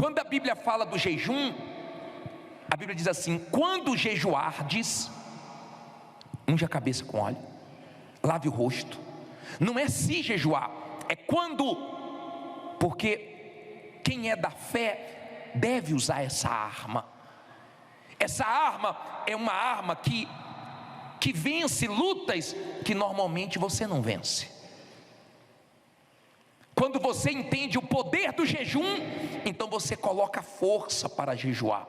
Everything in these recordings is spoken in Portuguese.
Quando a Bíblia fala do jejum, a Bíblia diz assim: quando jejuardes, unge a cabeça com óleo, lave o rosto. Não é se jejuar, é quando, porque quem é da fé deve usar essa arma. Essa arma é uma arma que vence lutas que normalmente você não vence. Quando você entende o poder do jejum, então você coloca força para jejuar.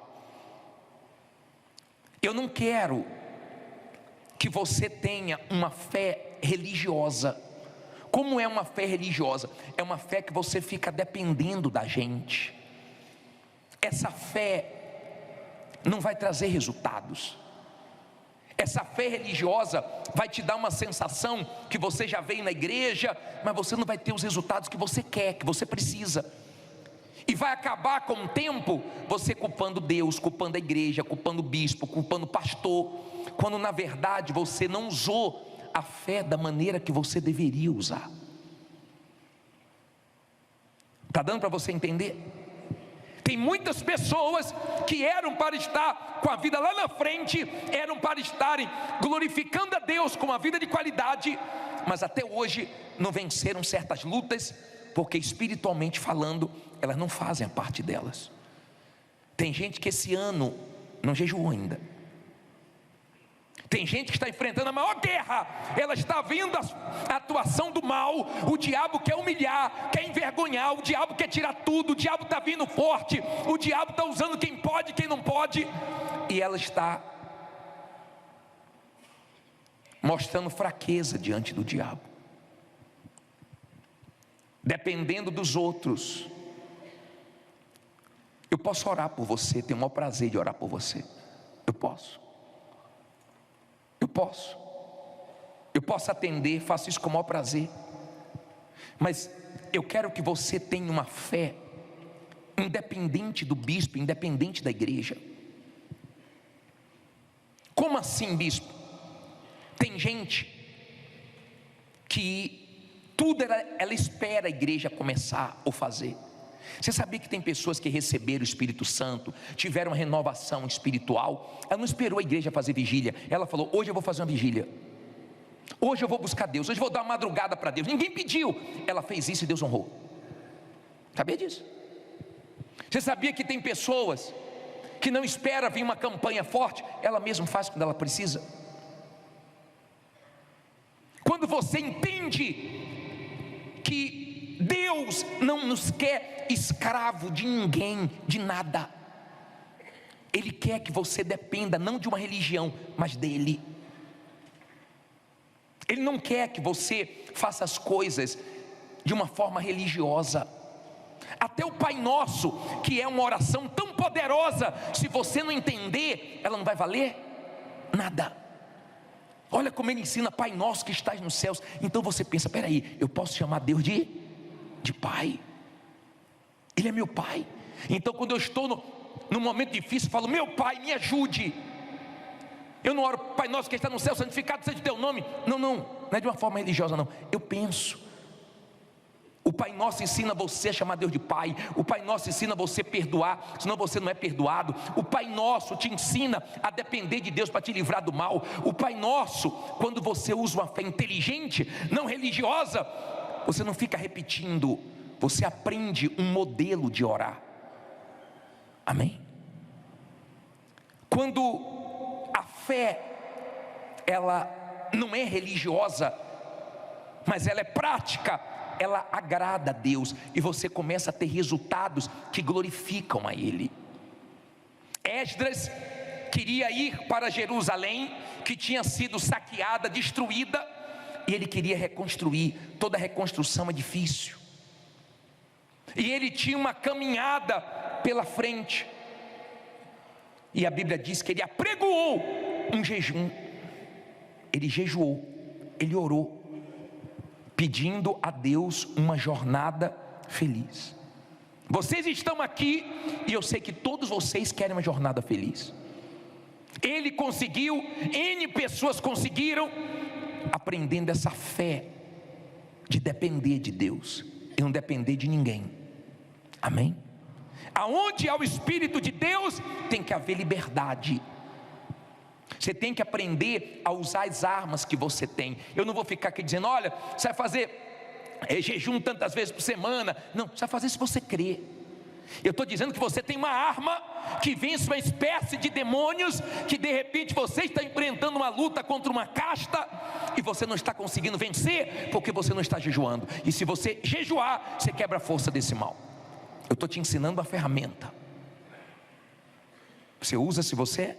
Eu não quero que você tenha uma fé religiosa. Como é uma fé religiosa? É uma fé que você fica dependendo da gente. Essa fé não vai trazer resultados. Essa fé religiosa vai te dar uma sensação que você já veio na igreja, mas você não vai ter os resultados que você quer, que você precisa. E vai acabar com o tempo você culpando Deus, culpando a igreja, culpando o bispo, culpando o pastor, quando na verdade você não usou a fé da maneira que você deveria usar. Está dando para você entender? Tem muitas pessoas que eram para estar com a vida lá na frente, eram para estarem glorificando a Deus com uma vida de qualidade, mas até hoje não venceram certas lutas, porque espiritualmente falando, elas não fazem a parte delas. Tem gente que esse ano não jejuou ainda. Tem gente que está enfrentando a maior guerra. Ela está vendo a atuação do mal. O diabo quer humilhar, quer envergonhar. O diabo quer tirar tudo. O diabo está vindo forte. O diabo está usando quem pode, quem não pode. E ela está mostrando fraqueza diante do diabo, dependendo dos outros. Eu posso orar por você, tenho o maior prazer de orar por você. Eu posso atender, faço isso com o maior prazer. Mas eu quero que você tenha uma fé independente do bispo, independente da igreja. Como assim, bispo? Tem gente que tudo ela espera a igreja começar ou fazer. Você sabia que tem pessoas que receberam o Espírito Santo, tiveram uma renovação espiritual? Ela não esperou a igreja fazer vigília. Ela falou: hoje eu vou fazer uma vigília, hoje eu vou buscar Deus, hoje eu vou dar uma madrugada para Deus. Ninguém pediu, ela fez isso e Deus honrou. Sabia disso? Você sabia que tem pessoas que não esperam vir uma campanha forte, ela mesma faz quando ela precisa? Quando você entende que Deus não nos quer escravo de ninguém, de nada. Ele quer que você dependa não de uma religião, mas dele. Ele não quer que você faça as coisas de uma forma religiosa. Até o Pai Nosso, que é uma oração tão poderosa, se você não entender, ela não vai valer nada. Olha como ele ensina: Pai Nosso que estás nos céus. Então você pensa: peraí, eu posso chamar Deus de Pai? Ele é meu Pai. Então quando eu estou num momento difícil, eu falo: meu Pai, me ajude. Eu não oro: Pai Nosso que está no céu, santificado seja o teu nome. Não é de uma forma religiosa, não. Eu penso. O Pai Nosso ensina você a chamar Deus de Pai. O Pai Nosso ensina você a perdoar, senão você não é perdoado. O Pai Nosso te ensina a depender de Deus para te livrar do mal. O Pai Nosso, quando você usa uma fé inteligente, não religiosa, você não fica repetindo, você aprende um modelo de orar. Amém? Quando a fé, ela não é religiosa, mas ela é prática, ela agrada a Deus, e você começa a ter resultados que glorificam a Ele. Esdras queria ir para Jerusalém, que tinha sido saqueada, destruída, e ele queria reconstruir. Toda reconstrução é difícil, e ele tinha uma caminhada pela frente, e a Bíblia diz que ele apregoou um jejum. Ele jejuou, ele orou, pedindo a Deus uma jornada feliz. Vocês estão aqui, e eu sei que todos vocês querem uma jornada feliz. Ele conseguiu, N pessoas conseguiram, aprendendo essa fé de depender de Deus e não depender de ninguém. Amém? Aonde há o Espírito de Deus, tem que haver liberdade. Você tem que aprender a usar as armas que você tem. Eu não vou ficar aqui dizendo, olha, você vai fazer jejum tantas vezes por semana. Não, você vai fazer se você crer. Eu estou dizendo que você tem uma arma que vence uma espécie de demônios, que de repente você está enfrentando uma luta contra uma casta, e você não está conseguindo vencer, porque você não está jejuando. E se você jejuar, você quebra a força desse mal. Eu estou te ensinando a ferramenta. Você usa se você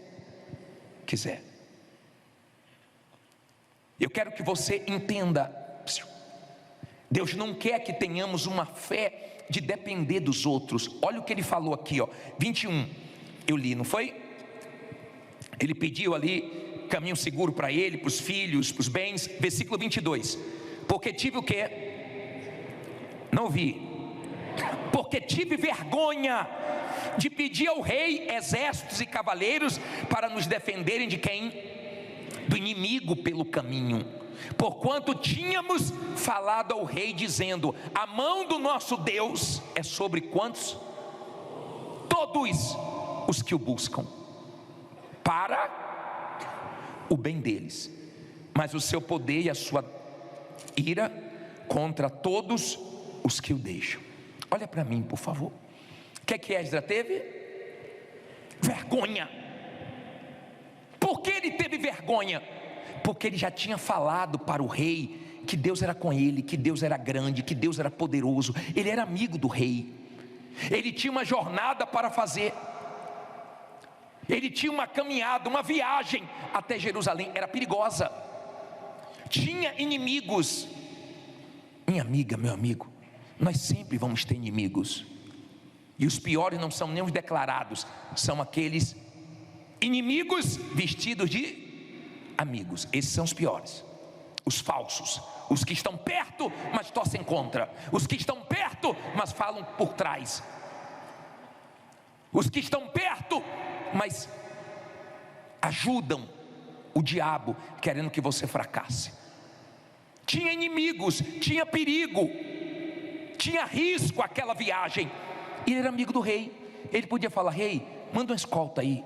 quiser. Eu quero que você entenda, Deus não quer que tenhamos uma fé de depender dos outros. Olha o que ele falou aqui, ó, 21, eu li, não foi? Ele pediu ali caminho seguro para ele, para os filhos, para os bens. Versículo 22, porque tive o quê? Não ouvi. Porque tive vergonha de pedir ao rei exércitos e cavaleiros para nos defenderem de quem? Do inimigo pelo caminho. Porquanto tínhamos falado ao rei dizendo, a mão do nosso Deus é sobre quantos? Todos os que o buscam, para o bem deles, mas o seu poder e a sua ira contra todos os que o deixam. Olha para mim, por favor. O que Esdras teve? Vergonha. Por que ele teve vergonha? Porque ele já tinha falado para o rei que Deus era com ele, que Deus era grande, que Deus era poderoso. Ele era amigo do rei. Ele tinha uma jornada para fazer. Ele tinha uma caminhada, uma viagem até Jerusalém. Era perigosa. Tinha inimigos. Minha amiga, meu amigo, nós sempre vamos ter inimigos. E os piores não são nem os declarados, são aqueles inimigos vestidos de amigos. Esses são os piores, os falsos, os que estão perto, mas torcem contra, os que estão perto, mas falam por trás, os que estão perto, mas ajudam o diabo, querendo que você fracasse. Tinha inimigos, tinha perigo, tinha risco aquela viagem. E ele era amigo do rei. Ele podia falar, rei, manda uma escolta aí,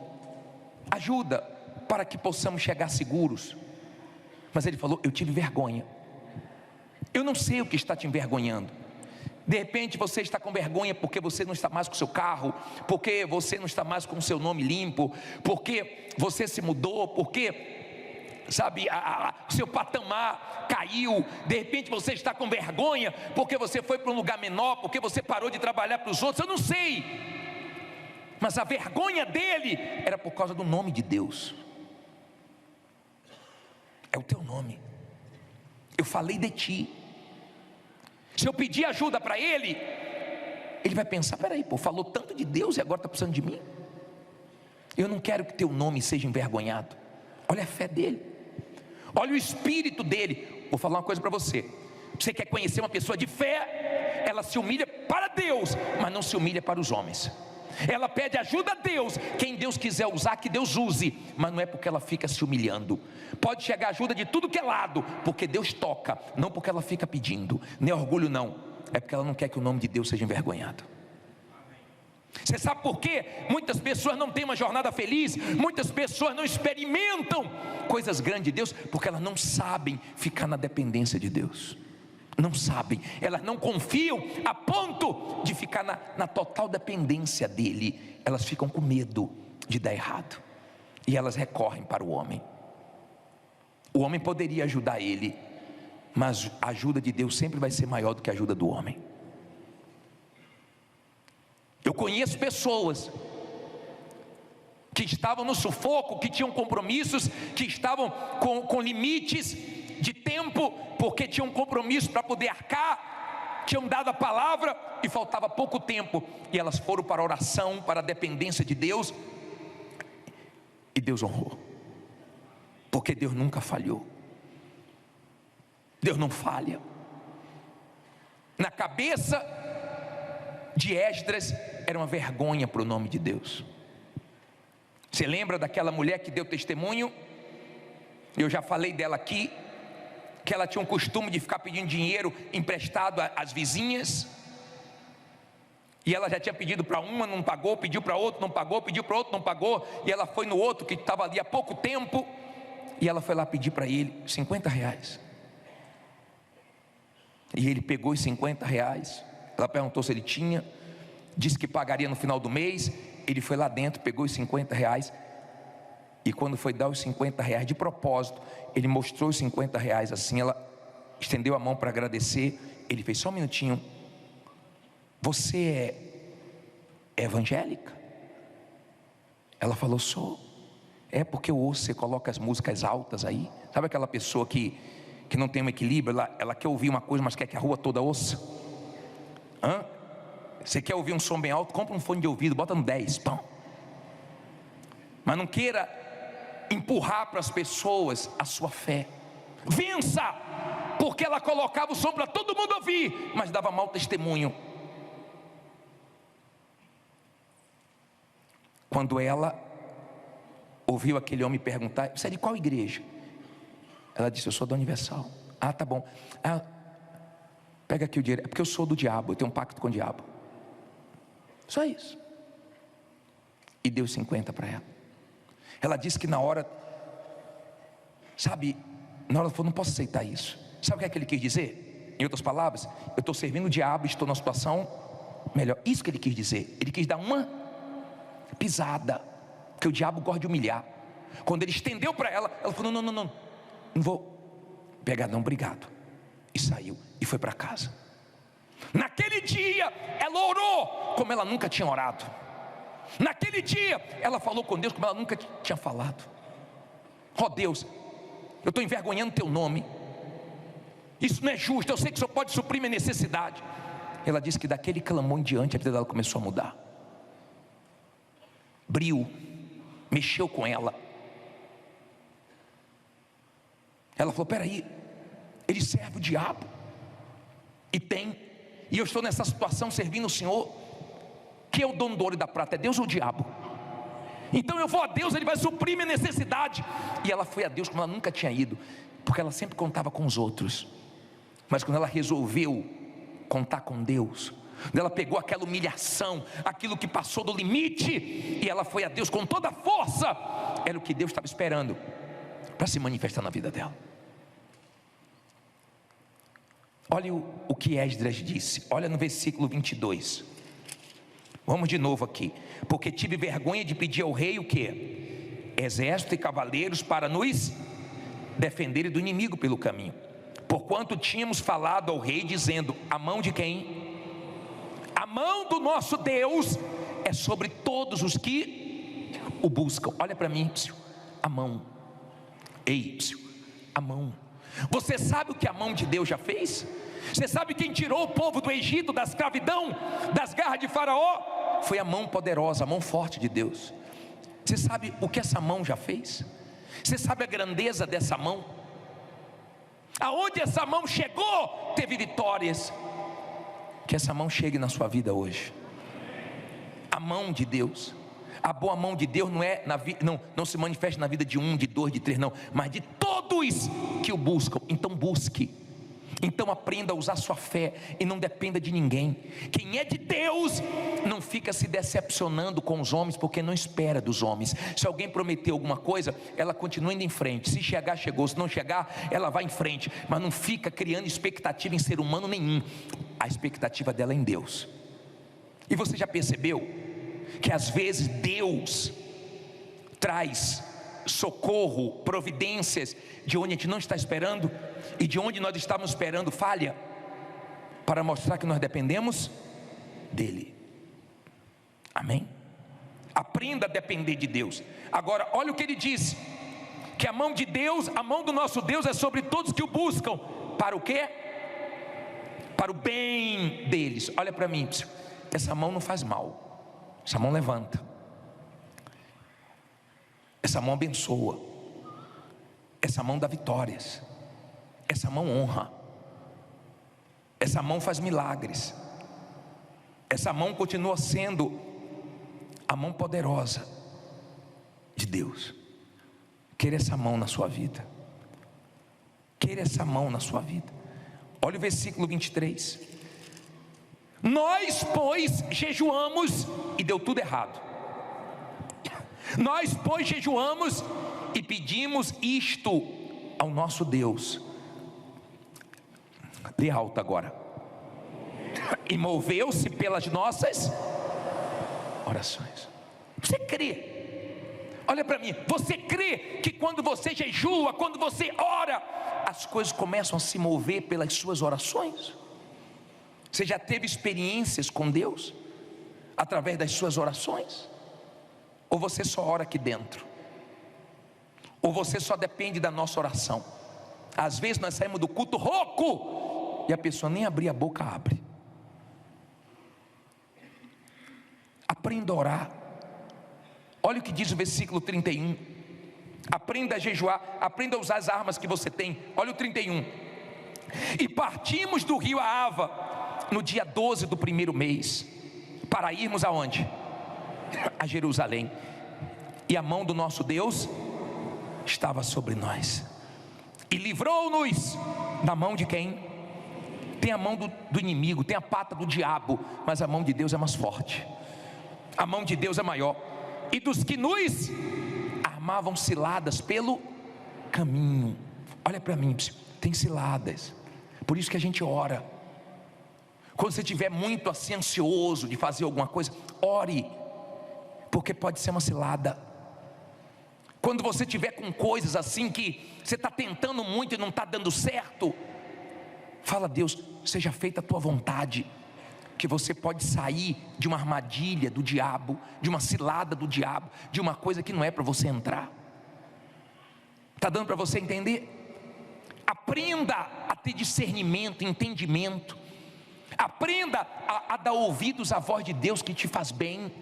ajuda para que possamos chegar seguros. Mas ele falou, eu tive vergonha. Eu não sei o que está te envergonhando. De repente você está com vergonha porque você não está mais com o seu carro, porque você não está mais com o seu nome limpo, porque você se mudou, porque sabe, seu patamar caiu. De repente você está com vergonha porque você foi para um lugar menor, porque você parou de trabalhar para os outros. Eu não sei, mas a vergonha dele era por causa do nome de Deus. É o teu nome. Eu falei de ti. Se eu pedir ajuda para ele, ele vai pensar, peraí, falou tanto de Deus e agora está precisando de mim. Eu não quero que teu nome seja envergonhado. Olha a fé dele, olha o espírito dele. Vou falar uma coisa para você. Você quer conhecer uma pessoa de fé? Ela se humilha para Deus, mas não se humilha para os homens. Ela pede ajuda a Deus. Quem Deus quiser usar, que Deus use, mas não é porque ela fica se humilhando. Pode chegar ajuda de tudo que é lado, porque Deus toca, não porque ela fica pedindo. Nem orgulho não, é porque ela não quer que o nome de Deus seja envergonhado. Você sabe por quê? Muitas pessoas não têm uma jornada feliz, muitas pessoas não experimentam coisas grandes de Deus, porque elas não sabem ficar na dependência de Deus. Não sabem, elas não confiam a ponto de ficar na total dependência dele. Elas ficam com medo de dar errado, e elas recorrem para o homem. O homem poderia ajudar ele, mas a ajuda de Deus sempre vai ser maior do que a ajuda do homem. Eu conheço pessoas que estavam no sufoco, que tinham compromissos, que estavam com limites de tempo, porque tinham compromisso para poder arcar, tinham dado a palavra e faltava pouco tempo, e elas foram para a oração, para a dependência de Deus, e Deus honrou, porque Deus nunca falhou. Deus não falha. Na cabeça de Esdras era uma vergonha para o nome de Deus. Você lembra daquela mulher que deu testemunho? Eu já falei dela aqui, que ela tinha um costume de ficar pedindo dinheiro emprestado às vizinhas. E ela já tinha pedido para uma, não pagou, pediu para outro, não pagou, pediu para outro, não pagou. E ela foi no outro que estava ali há pouco tempo, e ela foi lá pedir para ele R$ 50. E ele pegou os R$ 50. Ela perguntou se ele tinha, disse que pagaria no final do mês. Ele foi lá dentro, pegou os R$ 50. E quando foi dar os R$ 50 de propósito, ele mostrou os R$ 50 assim. Ela estendeu a mão para agradecer. Ele fez: só um minutinho, você é evangélica? Ela falou: sou. É porque eu ouço, você coloca as músicas altas aí. Sabe aquela pessoa que não tem um equilíbrio? Ela quer ouvir uma coisa, mas quer que a rua toda ouça. Você quer ouvir um som bem alto? Compra um fone de ouvido, bota no 10, pão. Mas não queira empurrar para as pessoas a sua fé. Vença, porque ela colocava o som para todo mundo ouvir, mas dava mau testemunho. Quando ela ouviu aquele homem perguntar: você é de qual igreja? Ela disse: eu sou da Universal. Ah, tá bom. Pega aqui o dinheiro. É porque eu sou do diabo, eu tenho um pacto com o diabo. Só isso. E deu 50 para ela. Ela disse que na hora, sabe, na hora ela falou: não posso aceitar isso. Sabe o que é que ele quis dizer? Em outras palavras, eu estou servindo o diabo e estou numa situação melhor. Isso que ele quis dizer. Ele quis dar uma pisada, porque o diabo gosta de humilhar. Quando ele estendeu para ela, ela falou: não vou pegar não, obrigado. E saiu e foi para casa. Naquele dia ela orou como ela nunca tinha orado. Naquele dia ela falou com Deus como ela nunca tinha falado. Ó Deus, eu estou envergonhando teu nome, isso não é justo, eu sei que o Senhor pode suprir minha necessidade. Ela disse que daquele clamor em diante a vida dela começou a mudar. Brilho mexeu com ela. Ela falou: peraí, ele serve o diabo, e eu estou nessa situação servindo o Senhor. Que é o dono do ouro e da prata? É Deus ou o diabo? Então eu vou a Deus, Ele vai suprir minha necessidade. E ela foi a Deus como ela nunca tinha ido, porque ela sempre contava com os outros, mas quando ela resolveu contar com Deus, ela pegou aquela humilhação, aquilo que passou do limite, e ela foi a Deus com toda a força. Era o que Deus estava esperando para se manifestar na vida dela. Olha o que Esdras disse. Olha no versículo 22. Vamos de novo aqui. Porque tive vergonha de pedir ao rei o quê? Exército e cavaleiros para nos defenderem do inimigo pelo caminho. Porquanto tínhamos falado ao rei dizendo: a mão de quem? A mão do nosso Deus é sobre todos os que o buscam. Olha para mim, a mão. Ei, a mão. Você sabe o que a mão de Deus já fez? Você sabe quem tirou o povo do Egito, da escravidão, das garras de Faraó? Foi a mão poderosa, a mão forte de Deus. Você sabe o que essa mão já fez? Você sabe a grandeza dessa mão? Aonde essa mão chegou, teve vitórias. Que essa mão chegue na sua vida hoje. A mão de Deus, a boa mão de Deus não se manifesta na vida de um, de dois, de três, não, mas de todos que o buscam. Então busque. Então aprenda a usar sua fé e não dependa de ninguém. Quem é de Deus não fica se decepcionando com os homens, porque não espera dos homens. Se alguém prometeu alguma coisa, ela continua indo em frente. Se chegar, chegou. Se não chegar, ela vai em frente. Mas não fica criando expectativa em ser humano nenhum. A expectativa dela é em Deus. E você já percebeu que às vezes Deus traz socorro, providências de onde a gente não está esperando, e de onde nós estávamos esperando falha, para mostrar que nós dependemos dele. Amém? Aprenda a depender de Deus. Agora olha o que ele disse: que a mão de Deus, a mão do nosso Deus é sobre todos que o buscam. Para o quê? Para o bem deles. Olha para mim, essa mão não faz mal, essa mão levanta, essa mão abençoa, essa mão dá vitórias, essa mão honra, essa mão faz milagres, essa mão continua sendo a mão poderosa de Deus. Queira essa mão na sua vida, queira essa mão na sua vida. Olha o versículo 23. Nós, pois, jejuamos e deu tudo errado. Nós, pois, jejuamos e pedimos isto ao nosso Deus. Lê alto agora. E moveu-se pelas nossas orações. Você crê? Olha para mim, você crê que quando você jejua, quando você ora, as coisas começam a se mover pelas suas orações? Você já teve experiências com Deus através das suas orações? Ou você só ora aqui dentro? Ou você só depende da nossa oração? Às vezes nós saímos do culto rouco e a pessoa nem abrir a boca abre. Aprenda a orar. Olha o que diz o versículo 31. Aprenda a jejuar, aprenda a usar as armas que você tem. Olha o 31. E partimos do rio Ahava no dia 12 do primeiro mês, para irmos aonde? A Jerusalém. E a mão do nosso Deus estava sobre nós, e livrou-nos da mão de quem? Tem a mão do inimigo, tem a pata do diabo, mas a mão de Deus é mais forte. A mão de Deus é maior. E dos que nos armavam ciladas pelo caminho. Olha para mim, tem ciladas. Por isso que a gente ora. Quando você estiver muito assim ansioso de fazer alguma coisa, ore, porque pode ser uma cilada. Quando você estiver com coisas assim que você está tentando muito e não está dando certo, fala: Deus, seja feita a tua vontade. Que você pode sair de uma armadilha do diabo, de uma cilada do diabo, de uma coisa que não é para você entrar. Está dando para você entender? Aprenda a ter discernimento, entendimento. Aprenda a dar ouvidos à voz de Deus que te faz bem.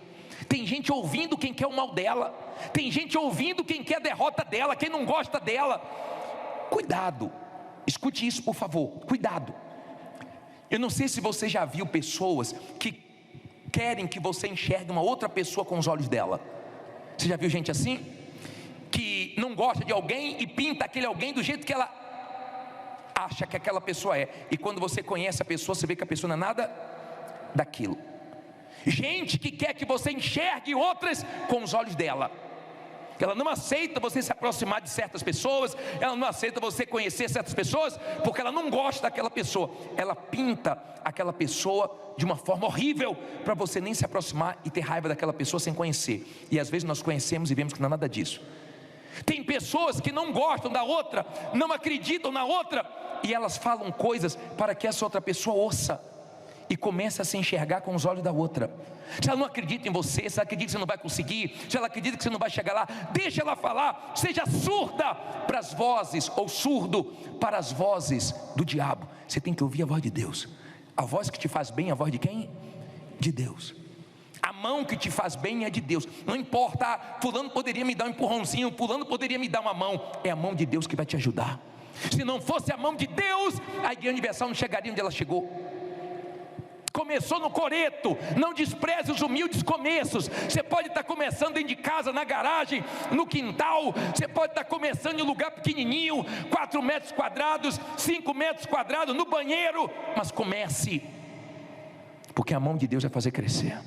Tem gente ouvindo quem quer o mal dela, tem gente ouvindo quem quer a derrota dela, quem não gosta dela. Cuidado, escute isso por favor, cuidado. Eu não sei se você já viu pessoas que querem que você enxergue uma outra pessoa com os olhos dela. Você já viu gente assim? Que não gosta de alguém e pinta aquele alguém do jeito que ela acha que aquela pessoa é. E quando você conhece a pessoa, você vê que a pessoa não é nada daquilo. Gente que quer que você enxergue outras com os olhos dela. Ela não aceita você se aproximar de certas pessoas, ela não aceita você conhecer certas pessoas, porque ela não gosta daquela pessoa. Ela pinta aquela pessoa de uma forma horrível, para você nem se aproximar e ter raiva daquela pessoa sem conhecer. E às vezes nós conhecemos e vemos que não é nada disso. Tem pessoas que não gostam da outra, não acreditam na outra, e elas falam coisas para que essa outra pessoa ouça e comece a se enxergar com os olhos da outra. Se ela não acredita em você, se ela acredita que você não vai conseguir, se ela acredita que você não vai chegar lá, deixa ela falar. Seja surda para as vozes, ou surdo para as vozes do diabo. Você tem que ouvir a voz de Deus. A voz que te faz bem é a voz de quem? De Deus. A mão que te faz bem é de Deus. Não importa, fulano poderia me dar um empurrãozinho, fulano poderia me dar uma mão. É a mão de Deus que vai te ajudar. Se não fosse a mão de Deus, a Igreja Universal não chegaria onde ela chegou. Começou no coreto. Não despreze os humildes começos. Você pode estar começando dentro de casa, na garagem, no quintal. Você pode estar começando em um lugar pequenininho, 4 metros quadrados, 5 metros quadrados, no banheiro. Mas comece, porque a mão de Deus vai fazer crescer.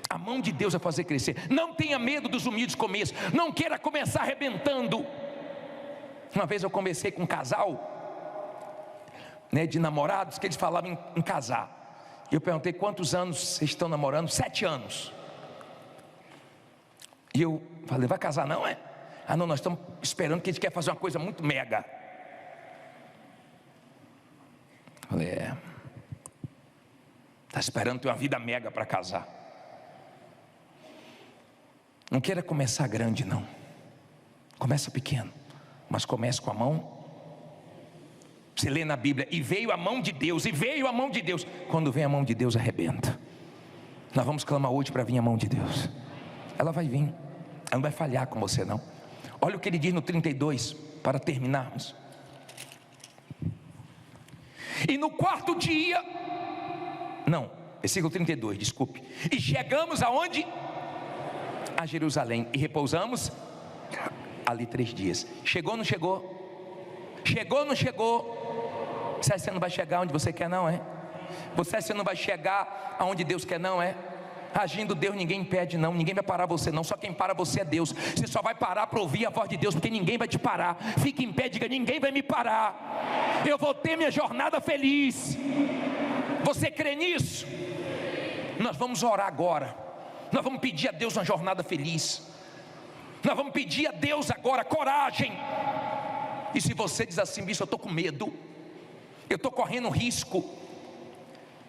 A mão de Deus vai fazer crescer. Não tenha medo dos humildes começos. Não queira começar arrebentando. Uma vez eu conversei com um casal, de namorados, que eles falavam em casar. E eu perguntei: quantos anos vocês estão namorando? 7 anos. E eu falei: vai casar não, é? Ah não, nós estamos esperando, que a gente quer fazer uma coisa muito mega. Falei: está esperando ter uma vida mega para casar. Não queira começar grande não. Começa pequeno, mas comece com a mão. Você lê na Bíblia: e veio a mão de Deus, e veio a mão de Deus. Quando vem a mão de Deus, arrebenta. Nós vamos clamar hoje para vir a mão de Deus. Ela vai vir, ela não vai falhar com você não. Olha o que ele diz no 32, para terminarmos. E no 4º dia, não, versículo 32, desculpe. E chegamos aonde? A Jerusalém, e repousamos ali 3 dias. Chegou ou não chegou? Chegou ou não chegou? Você não vai chegar onde você quer não, é? Você não vai chegar aonde Deus quer, não é? Agindo Deus, ninguém impede não, ninguém vai parar você não, só quem para você é Deus. Você só vai parar para ouvir a voz de Deus, porque ninguém vai te parar. Fique em pé, diga: ninguém vai me parar, eu vou ter minha jornada feliz. Você crê nisso? Nós vamos orar agora, nós vamos pedir a Deus uma jornada feliz. Nós vamos pedir a Deus agora coragem. E se você diz assim: bicho, eu estou com medo, eu estou correndo risco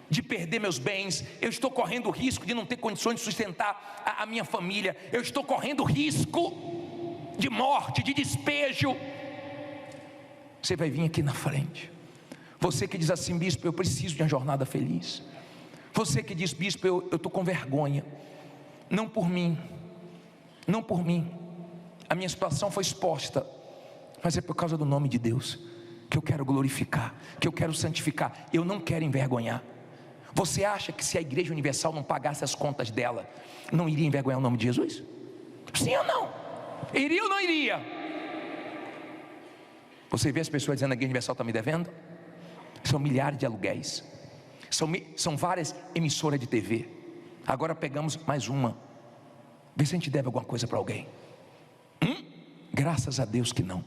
de perder meus bens, eu estou correndo o risco de não ter condições de sustentar a minha família, eu estou correndo risco de morte, de despejo, você vai vir aqui na frente. Você que diz assim: bispo, eu preciso de uma jornada feliz. Você que diz: bispo, eu estou com vergonha, não por mim, não por mim, a minha situação foi exposta, mas é por causa do nome de Deus que eu quero glorificar, que eu quero santificar, eu não quero envergonhar. Você acha que se a Igreja Universal não pagasse as contas dela, não iria envergonhar o nome de Jesus? Sim ou não? Iria ou não iria? Você vê as pessoas dizendo: a Igreja Universal está me devendo? São milhares de aluguéis, são várias emissoras de TV. Agora pegamos mais uma. Vê se a gente deve alguma coisa para alguém. Graças a Deus que não,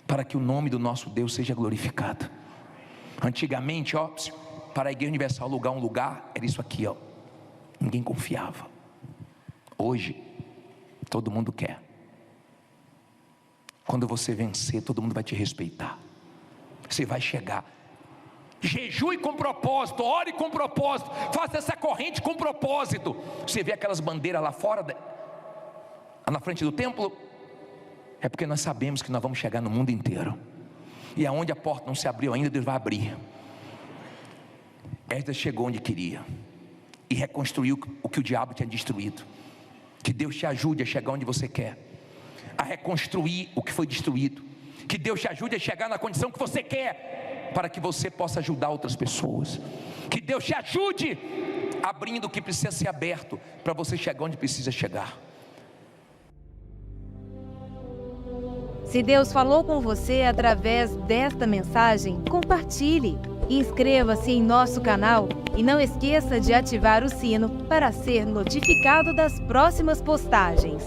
para que o nome do nosso Deus seja glorificado. Antigamente, para a Igreja Universal alugar um lugar, era isso aqui, ninguém confiava. Hoje, todo mundo quer. Quando você vencer, todo mundo vai te respeitar. Você vai chegar. Jejue com propósito, ore com propósito, faça essa corrente com propósito. Você vê aquelas bandeiras lá fora, na frente do templo, é porque nós sabemos que nós vamos chegar no mundo inteiro. E aonde a porta não se abriu ainda, Deus vai abrir. Esdras chegou onde queria e reconstruiu o que o diabo tinha destruído. Que Deus te ajude a chegar onde você quer, a reconstruir o que foi destruído. Que Deus te ajude a chegar na condição que você quer, para que você possa ajudar outras pessoas. Que Deus te ajude abrindo o que precisa ser aberto, para você chegar onde precisa chegar. Se Deus falou com você através desta mensagem, compartilhe. Inscreva-se em nosso canal e não esqueça de ativar o sino para ser notificado das próximas postagens.